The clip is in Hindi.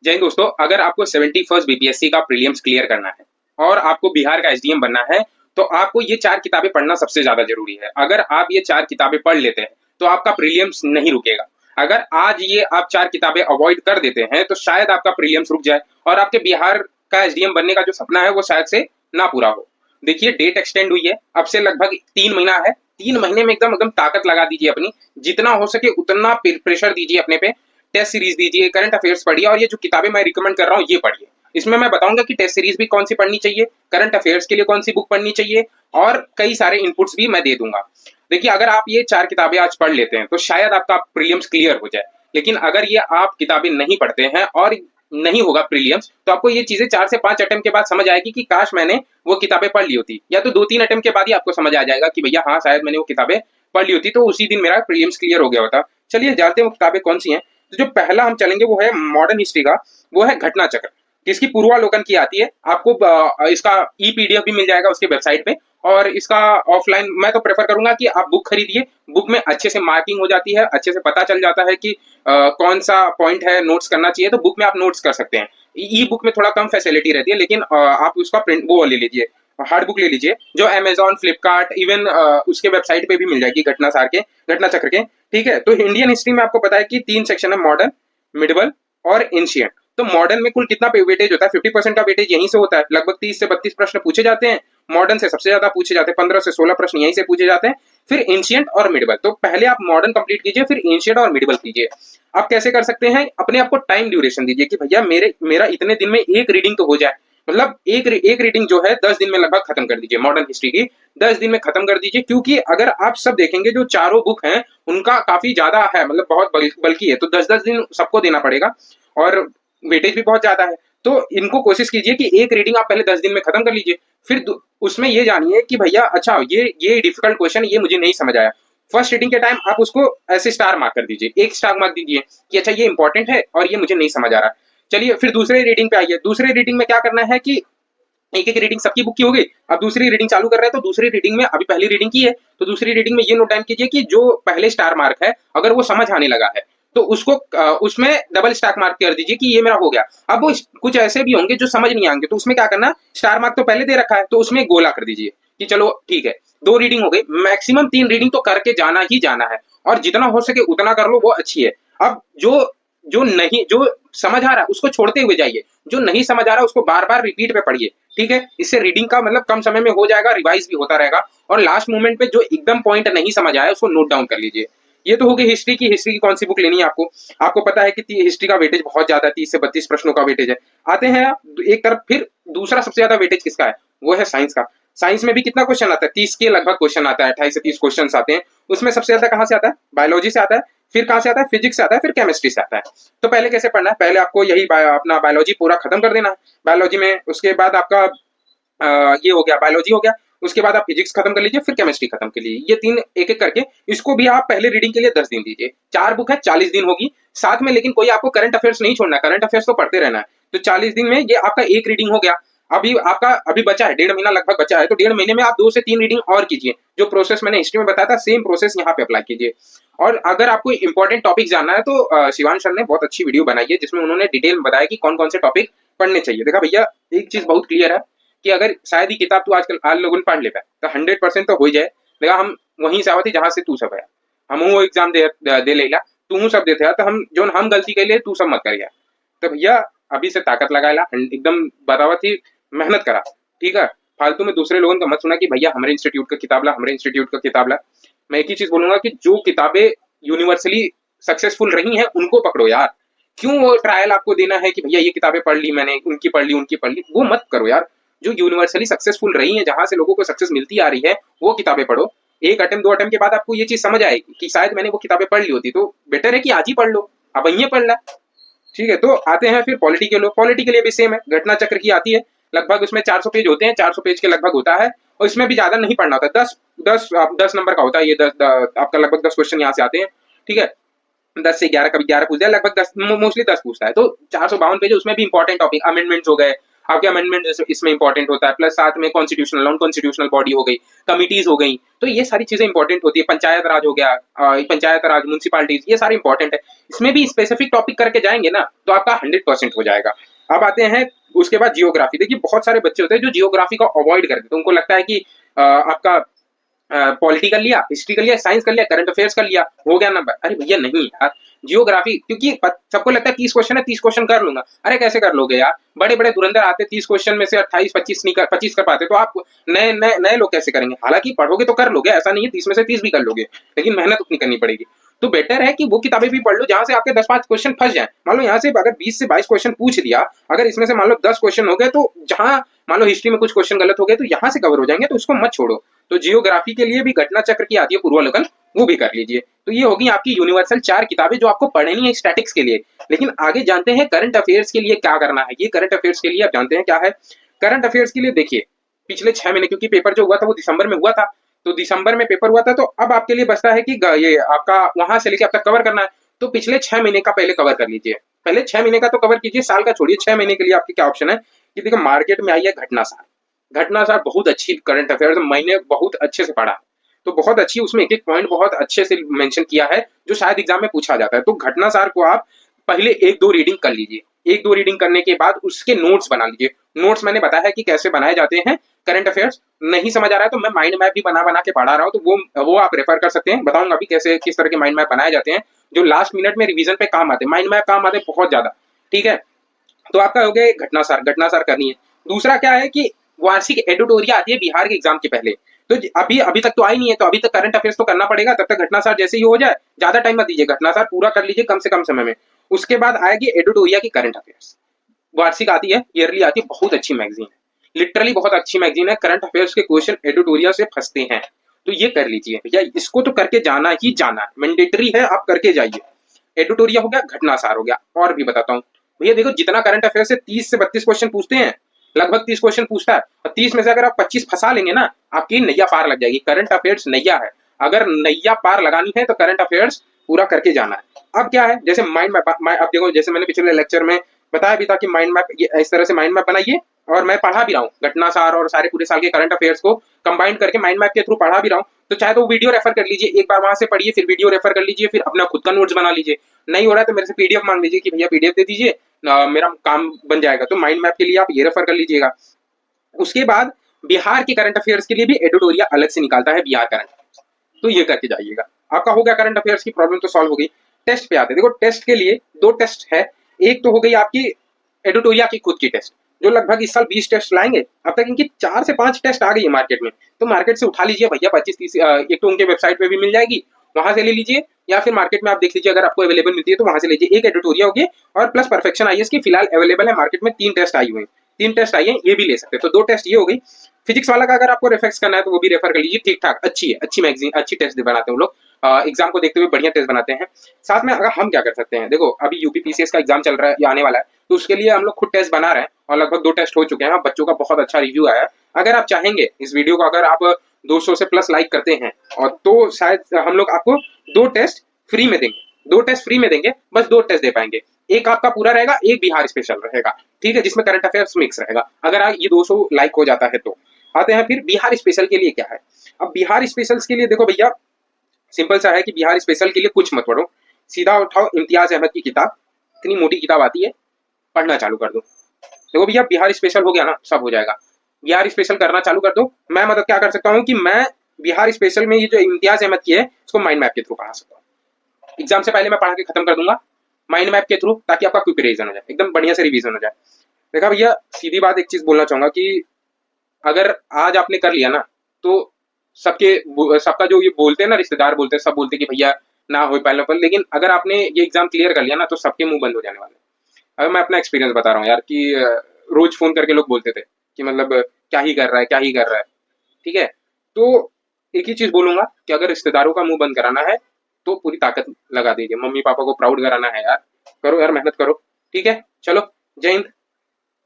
जय हिंद दोस्तों, अगर आपको 71st बीपीएससी का प्रीलिम्स क्लियर करना है और आपको बिहार का एसडीएम बनना है तो आपको ये चार किताबें पढ़ना सबसे ज्यादा जरूरी है। अगर आप ये चार किताबें पढ़ लेते हैं तो आपका प्रीलिम्स नहीं रुकेगा। अगर आज ये आप चार किताबें अवॉइड कर देते हैं तो शायद आपका प्रीलिम्स रुक जाए और आपके बिहार का एसडीएम बनने का जो सपना है वो शायद से ना पूरा हो। देखिए, डेट एक्सटेंड हुई है, अब से लगभग 3 महीना है। 3 महीने में एकदम एकदम ताकत लगा दीजिए अपनी, जितना हो सके उतना प्रेशर दीजिए अपने पे। टेस्ट सीरीज दीजिए, करंट अफेयर्स पढ़िए और ये जो किताबें मैं रिकमेंड कर रहा हूँ ये पढ़िए। इसमें मैं बताऊंगा कि टेस्ट सीरीज भी कौन सी पढ़नी चाहिए, करंट अफेयर्स के लिए कौन सी बुक पढ़नी चाहिए और कई सारे इनपुट्स भी मैं दे दूंगा। देखिए, अगर आप ये चार किताबें आज पढ़ लेते हैं तो शायद आपका प्रीलिम्स क्लियर हो जाए। लेकिन अगर ये आप किताबें नहीं पढ़ते हैं और नहीं होगा प्रीलिम्स तो आपको ये चीजें 4 से 5 अटेम्प्ट के बाद समझ आएगी कि काश मैंने वो किताबें पढ़ ली होती, या तो 2-3 अटेम्प्ट के बाद ही आपको समझ आ जाएगा कि भैया हाँ शायद मैंने वो किताबें पढ़ ली होती तो उसी दिन मेरा प्रीलिम्स क्लियर हो गया होता। चलिए जानते हैं वो किताबें कौन सी हैं। तो जो पहला हम चलेंगे वो है मॉडर्न हिस्ट्री का, वो है घटना चक्र, जिसकी पूर्वालोकन की आती है। आपको इसका ई पीडीएफ भी मिल जाएगा उसके वेबसाइट पे, और इसका ऑफलाइन मैं तो प्रेफर करूंगा कि आप बुक खरीदिए। बुक में अच्छे से मार्किंग हो जाती है, अच्छे से पता चल जाता है कि कौन सा पॉइंट है नोट्स करना चाहिए, तो बुक में आप नोट्स कर सकते हैं। ई बुक में थोड़ा कम फैसिलिटी रहती है, लेकिन आप उसका प्रिंट वो ले लीजिए, हार्ड बुक ले लीजिए, जो अमेजॉन, फ्लिपकार्ट, इवन उसके वेबसाइट पे भी मिल जाएगी घटना सार के, घटना चक्र के। ठीक है, तो इंडियन हिस्ट्री में आपको पता है कि 3 सेक्शन है, मॉडर्न, मिडिवल और एंशियंट। तो मॉडर्न में कुल कितना वेटेज होता है? 50% का वेटेज यहीं से होता है। लगभग 30 से 32 प्रश्न पूछे जाते हैं। मॉडर्न से सबसे ज्यादा पूछे जाते हैं, 15 से 16 प्रश्न यहीं से पूछे जाते हैं। फिर एंशियंट और मिडिवल। तो पहले आप मॉडर्न कंप्लीट कीजिए, फिर एंशियंट और मिडिवल कीजिए। आप कैसे कर सकते हैं? अपने आप को टाइम ड्यूरेशन दीजिए कि भैया मेरा इतने दिन में एक रीडिंग तो हो जाए। मतलब एक रीडिंग जो है 10 दिन में लगभग खत्म कर दीजिए। मॉडर्न हिस्ट्री की 10 दिन में खत्म कर दीजिए, क्योंकि अगर आप सब देखेंगे जो चारों बुक हैं उनका काफी ज्यादा है, मतलब बहुत बल्कि है, तो 10-10 दिन सबको देना पड़ेगा और वेटेज भी बहुत ज्यादा है। तो इनको कोशिश कीजिए कि एक रीडिंग आप पहले 10 दिन में खत्म कर लीजिए। फिर उसमें ये जानिए कि भैया अच्छा ये डिफिकल्ट क्वेश्चन ये मुझे नहीं समझ आया। फर्स्ट रीडिंग के टाइम आप उसको ऐसे स्टार मार्क कर दीजिए, एक स्टार मार्क दीजिए कि अच्छा ये इंपॉर्टेंट है और ये मुझे नहीं समझ आ रहा। चलिए फिर दूसरे रीडिंग पे आइए। दूसरे रीडिंग में क्या करना है कि एक एक रीडिंग सबकी बुक की हो गई, अब दूसरी रीडिंग चालू कर रहे हैं, तो दूसरी रीडिंग में अभी पहली रीडिंग की है तो दूसरी रीडिंग में ये नोट डाउन कीजिए कि जो पहले स्टार मार्क है अगर वो समझ आने लगा है तो उसको उसमें डबल स्टार मार्क कर दीजिए कि ये मेरा हो गया। अब वो कुछ ऐसे भी होंगे जो समझ नहीं आएंगे, तो उसमें क्या करना, स्टार मार्क तो पहले दे रखा है तो उसमें गोला कर दीजिए कि चलो ठीक है 2 रीडिंग हो गई। मैक्सिमम 3 रीडिंग तो करके जाना ही जाना है और जितना हो सके उतना कर लो, वो अच्छी है। अब जो समझ आ रहा है उसको छोड़ते हुए जाइए, जो नहीं समझ आ रहा उसको बार बार रिपीट पे पढ़िए। ठीक है, इससे रीडिंग का मतलब कम समय में हो जाएगा, रिवाइज भी होता रहेगा। और लास्ट मोमेंट पे जो एकदम पॉइंट नहीं समझ आया उसको नोट डाउन कर लीजिए। ये तो होगी हिस्ट्री की। हिस्ट्री की कौन सी बुक लेनी है आपको? आपको पता है कि हिस्ट्री का वेटेज बहुत ज्यादा है, 30 से 32 प्रश्नों का वेटेज है। आते हैं एक तरफ, फिर दूसरा सबसे ज्यादा वेटेज किसका है? वो है साइंस का। साइंस में भी कितना क्वेश्चन आता है? 30 के लगभग क्वेश्चन आता है, 28 से 30 क्वेश्चन आते हैं। उसमें सबसे ज्यादा कहाँ से आता है? बायोलॉजी से आता है, फिर कहाँ से आता है? फिजिक्स से आता है, फिर केमिस्ट्री से आता है। तो पहले कैसे पढ़ना है? पहले आपको यही अपना बायोलॉजी पूरा खत्म कर देना है। बायोलॉजी में उसके बाद आपका ये हो गया, बायोलॉजी हो गया, उसके बाद आप फिजिक्स खत्म कर लीजिए, फिर केमिस्ट्री खत्म कर लीजिए। ये 3 एक एक करके, इसको भी आप पहले रीडिंग के लिए 10 दिन दीजिए। 4 बुक है, 40 दिन होगी साथ में। लेकिन कोई आपको करंट अफेयर्स नहीं छोड़ना, करंट अफेयर्स तो पढ़ते रहना है। तो 40 दिन में ये आपका एक रीडिंग हो गया। अभी बचा है 1.5 महीना लगभग बचा है, तो 1.5 महीने में आप 2 से 3 रीडिंग और कीजिए। जो प्रोसेस मैंने हिस्ट्री में बताया था सेम प्रोसेस यहाँ पे अप्लाई कीजिए। और अगर आपको इंपॉर्टेंट टॉपिक जानना है तो शिवांश सर ने बहुत अच्छी वीडियो बनाई है जिसमें उन्होंने डिटेल में बताया कि कौन कौन से टॉपिक पढ़ने चाहिए। देखा भैया, एक चीज बहुत क्लियर है कि अगर शायद ही किताब तू आजकल आज लोगों ने पढ़ ले पाए तो 100% तो हो ही जाए। देखा, हम वहीं से आवती जहां से तू सब है। हम वो एग्जाम दे लेला, तू सब देते हैं, तो हम गलती के लिए तू सब मत करिए। तो भैया अभी से ताकत लगाएला, एकदम बराबर ही मेहनत करा। ठीक है, फालतू में दूसरे लोगों का मत सुना कि भैया हमारे इंस्टीट्यूट का किताब ला, हमारे इंस्टीट्यूट का किताब ला। मैं एक ही चीज बोलूंगा कि जो किताबें यूनिवर्सली सक्सेसफुल रही हैं उनको पकड़ो यार। क्यों वो ट्रायल आपको देना है कि भैया ये किताबें पढ़ ली मैंने, उनकी पढ़ ली, वो मत करो यार। जो यूनिवर्सली सक्सेसफुल रही है, जहां से लोगों को सक्सेस मिलती आ रही है, वो किताबें पढ़ो। एक अटेम्प्ट 2 अटेम्प्ट के बाद आपको ये चीज समझ आएगी कि शायद मैंने वो किताबें पढ़ ली होती, तो बेटर है कि आज ही पढ़ लो, अब ये पढ़ ला। ठीक है, तो आते हैं फिर पॉलिटी के लोग। पॉलिटी के लिए भी सेम है, घटना चक्र की आती है। लगभग उसमें 400 पेज होते हैं, 400 पेज के लगभग होता है। और इसमें भी ज्यादा नहीं पढ़ना होता, 10 नंबर का होता है ये। आपका लगभग 10 क्वेश्चन यहाँ से आते हैं। ठीक है, 10 से 11, कभी 11 पूछता है, लगभग 10, मोस्टली 10 पूछता है। तो 452 पेज, उसमें भी इंपॉर्टेंट टॉपिक, अमेंडमेंट्स हो गए, आपके अमेंडमेंट इसमें इंपॉर्टेंट होता है, प्लस साथ में कॉन्स्टिट्यूशनल नॉन कॉन्स्टिट्यूशनल बॉडी हो गई, कमिटीज हो गई, तो ये सारी चीजें इंपॉर्टेंट होती है। पंचायत राज हो गया, पंचायत राज, म्यूनसिपालिटीज, ये सारे इंपॉर्टेंट है। इसमें भी स्पेसिफिक टॉपिक करके जाएंगे ना तो आपका 100% हो जाएगा। अब आते हैं उसके बाद जियोग्राफी। देखिए बहुत सारे बच्चे होते हैं जो जियोग्राफी को अवॉइड करते हैं, तो उनको लगता है कि आपका पॉलिटी कर लिया, हिस्ट्री कर लिया, साइंस कर लिया, करंट अफेयर्स कर लिया, हो गया नंबर। अरे भैया नहीं यार, जियोग्राफी, क्योंकि सबको लगता है 30 क्वेश्चन है, 30 क्वेश्चन कर लूंगा। अरे कैसे कर लोगे यार, बड़े बड़े धुरंधर आते 30 क्वेश्चन में से 28 25 नहीं कर 25 कर पाते, तो आप नए नए नए लोग कैसे करेंगे? हालांकि पढ़ोगे तो कर लोगे, ऐसा नहीं है 30 में से 30 भी कर लोगे, लेकिन मेहनत उतनी करनी पड़ेगी। तो बेटर है कि वो किताबें भी पढ़ लो जहां से आपके 10-5 क्वेश्चन फंस जाए। मान लो यहाँ से अगर 20 से 22 क्वेश्चन पूछ दिया, अगर इसमें से मान लो 10 क्वेश्चन हो गए, तो जहां मान लो हिस्ट्री में कुछ क्वेश्चन गलत हो गए तो यहाँ से कवर हो जाएंगे, तो उसको मत छोड़ो। तो जियोग्राफी के लिए भी घटना चक्र की आती है पूर्वावलोकन, वो भी कर लीजिए। तो ये होगी आपकी यूनिवर्सल 4 किताबें जो आपको पढ़नी है स्टैटिक्स के लिए। लेकिन आगे जानते हैं करंट अफेयर्स के लिए क्या करना है। ये करंट अफेयर्स के लिए आप जानते हैं क्या है। करंट अफेयर्स के लिए देखिए पिछले 6 महीने, क्योंकि पेपर जो हुआ था वो दिसंबर में हुआ था, तो दिसंबर में पेपर हुआ था, तो अब आपके लिए बचता है कि ये आपका वहां से लेकर अब तक कवर करना है। तो पिछले 6 महीने का पहले कवर कर लीजिए, पहले 6 महीने का तो कवर कीजिए, साल का छोड़िए। 6 महीने के लिए आपके क्या ऑप्शन है कि देखो मार्केट में आई है घटनासार। घटनासार बहुत अच्छी करंट अफेयर्स, मैंने बहुत अच्छे से पढ़ा, तो बहुत अच्छी, उसमें एक एक पॉइंट बहुत अच्छे से मेंशन किया है जो शायद एग्जाम में पूछा जाता है। तो घटनासार को आप पहले 1-2 रीडिंग कर लीजिए। 1-2 रीडिंग करने के बाद उसके नोट्स बना लीजिए। नोट्स मैंने बताया है कि कैसे बनाए जाते हैं करंट अफेयर्स। नहीं समझ आ रहा है तो मैं माइंड मैप भी बना बना के पढ़ा रहा हूँ, तो वो आप रेफर कर सकते हैं। बताऊंगा अभी कैसे किस तरह के माइंड मैप बनाए जाते हैं जो लास्ट मिनट में रिवीजन पे काम आते हैं। माइंड मैप काम आते हैं बहुत ज्यादा, ठीक है। तो आपका हो गया घटनासार, घटनासार करनी है। दूसरा क्या है कि वार्षिक एडिटोरिया आती है बिहार के एग्जाम के पहले, तो अभी तक तो आई नहीं है, तो अभी तक करंट अफेयर्स तो करना पड़ेगा। तब तक घटनासार जैसे ही हो जाए, ज्यादा टाइम मत दीजिए, घटनासार पूरा कर लीजिए कम से कम समय में। उसके बाद आएगी एडिटोरिया की करंट अफेयर्स, वार्षिक आती है, ईयरली आती है, बहुत अच्छी मैगजीन है, लिटरली बहुत अच्छी मैगजीन है। करंट अफेयर्स के क्वेश्चन एडिटोरिया से फंसते हैं, तो ये कर लीजिए भैया, इसको तो करके जाना ही जाना है, मैंडेटरी है, आप करके जाइए। एडिटोरिया हो गया, घटनासार हो गया। और भी बताता हूँ भैया, देखो जितना करंट अफेयर से 30 से 32 क्वेश्चन पूछते हैं, लगभग 30 क्वेश्चन पूछता है, और 30 में से अगर आप 25 फंसा लेंगे ना, आपकी नैया पार लग जाएगी। करंट अफेयर्स नैया है, अगर नैया पार लगानी है तो करंट अफेयर्स पूरा करके जाना है। अब क्या है, जैसे माइंड मैप, अब देखो जैसे मैंने पिछले लेक्चर में बताया भी था कि माइंड मैप इस तरह से माइंड मैप बनाइए, और मैं पढ़ा भी रहा हूँ घटनासार और सारे पूरे साल के करंट अफेयर्स को कंबाइन करके माइंड मैप के थ्रू पढ़ा भी रहा हूँ। तो चाहे तो वीडियो रेफर कर लीजिए, एक बार वहां से पढ़िए, फिर वीडियो रेफर कर लीजिए, फिर अपना खुद का नोट्स बना लीजिए। नहीं हो रहा है तो मेरे से पीडीएफ मांग लीजिए कि भैया पीडीएफ दे दीजिए, मेरा काम बन जाएगा। तो माइंड मैप के लिए आप ये रेफर कर लीजिएगा। उसके बाद बिहार के करंट अफेयर्स के लिए भी एडिटोरिया अलग से निकालता है, बिहार करंट अफेयर्स, तो ये करके जाइएगा। आपका हो गया करंट अफेयर्स की प्रॉब्लम तो सॉल्व हो गई। टेस्ट पे आते हैं। देखो टेस्ट के लिए 2 टेस्ट है। एक तो हो गई आपकी एडिटोरिया की खुद की टेस्ट, जो लगभग इस साल 20 टेस्ट लाएंगे। अब तक इनकी 4 से 5 टेस्ट आ गई है मार्केट में, तो मार्केट से उठा लीजिए भैया 25-30। एक तो उनके वेबसाइट पे भी मिल जाएगी, वहां से ले लीजिए, या फिर मार्केट में आप देख लीजिए, अगर आपको अवेलेबल मिलती है तो वहां से लीजिए। एक एडिटोरिया होगी, और प्लस परफेक्शन आईएएस की फिलहाल अवेलेबल है मार्केट में, 3 टेस्ट आई हुई, 3 टेस्ट आई है, ये भी ले सकते हैं। तो 2 टेस्ट ये हो गई। फिजिक्स वाला का अगर आपको रेफरेंस करना है तो वो भी रेफर कर लीजिए, ठीक ठाक अच्छी है, अच्छी मैगजीन, अच्छी टेस्ट बनाते हैं वो लोग, एग्जाम को देखते हुए बढ़िया टेस्ट बनाते हैं। साथ में अगर हम क्या कर सकते हैं, देखो अभी यूपीपीसीएस का एग्जाम चल रहा है, आने वाला है, तो उसके लिए हम लोग खुद टेस्ट बना रहे हैं, और लगभग 2 टेस्ट हो चुके हैं, बच्चों का बहुत अच्छा रिव्यू आया है। अगर आप चाहेंगे इस वीडियो को अगर आप 200 से प्लस लाइक करते हैं, और तो शायद हम लोग आपको 2 टेस्ट फ्री में देंगे, 2 टेस्ट फ्री में देंगे, बस 2 टेस्ट दे पाएंगे। एक आपका पूरा रहेगा, एक बिहार स्पेशल रहेगा, ठीक है, जिसमें करंट अफेयर्स मिक्स रहेगा। अगर ये 200 लाइक हो जाता है तो आते हैं फिर बिहार स्पेशल के लिए क्या है। अब बिहार स्पेशल्स के लिए देखो भैया, सिंपल सा है कि बिहार स्पेशल के लिए कुछ मत पढ़ो, सीधा उठाओ इम्तियाज अहमद की किताब, इतनी मोटी किताब आती है, पढ़ना चालू कर दो। देखो भैया बिहार स्पेशल हो गया ना, सब हो जाएगा। बिहार स्पेशल करना चालू कर दो। मैं मतलब क्या कर सकता हूँ कि मैं बिहार स्पेशल में ये जो इम्तियाज अहमद की है, इसको माइंड मैप के थ्रू पढ़ा सकता हूँ। एग्जाम से पहले मैं पढ़ा के खत्म कर दूंगा माइंड मैप के थ्रू, ताकि आपका क्विक रिवीजन हो जाए, एकदम बढ़िया से रिवीजन हो जाए। देखा भैया, सीधी बात एक चीज बोलना चाहूंगा कि अगर आज आपने कर लिया ना, तो सबका जो ये बोलते हैं ना, रिश्तेदार बोलते हैं, सब बोलते हैं कि भैया ना हो पहले पर, लेकिन अगर आपने ये एग्जाम क्लियर कर लिया ना, तो सबके मुंह बंद हो जाने वाले। अगर मैं अपना एक्सपीरियंस बता रहा हूँ यार, कि रोज फोन करके लोग बोलते थे कि मतलब क्या ही कर रहा है, क्या ही कर रहा है, ठीक है। तो एक ही चीज बोलूंगा कि अगर रिश्तेदारों का मुंह बंद कराना है तो पूरी ताकत लगा दीजिए, मम्मी पापा को प्राउड कराना है यार, करो यार, मेहनत करो, ठीक है। चलो, जय हिंद।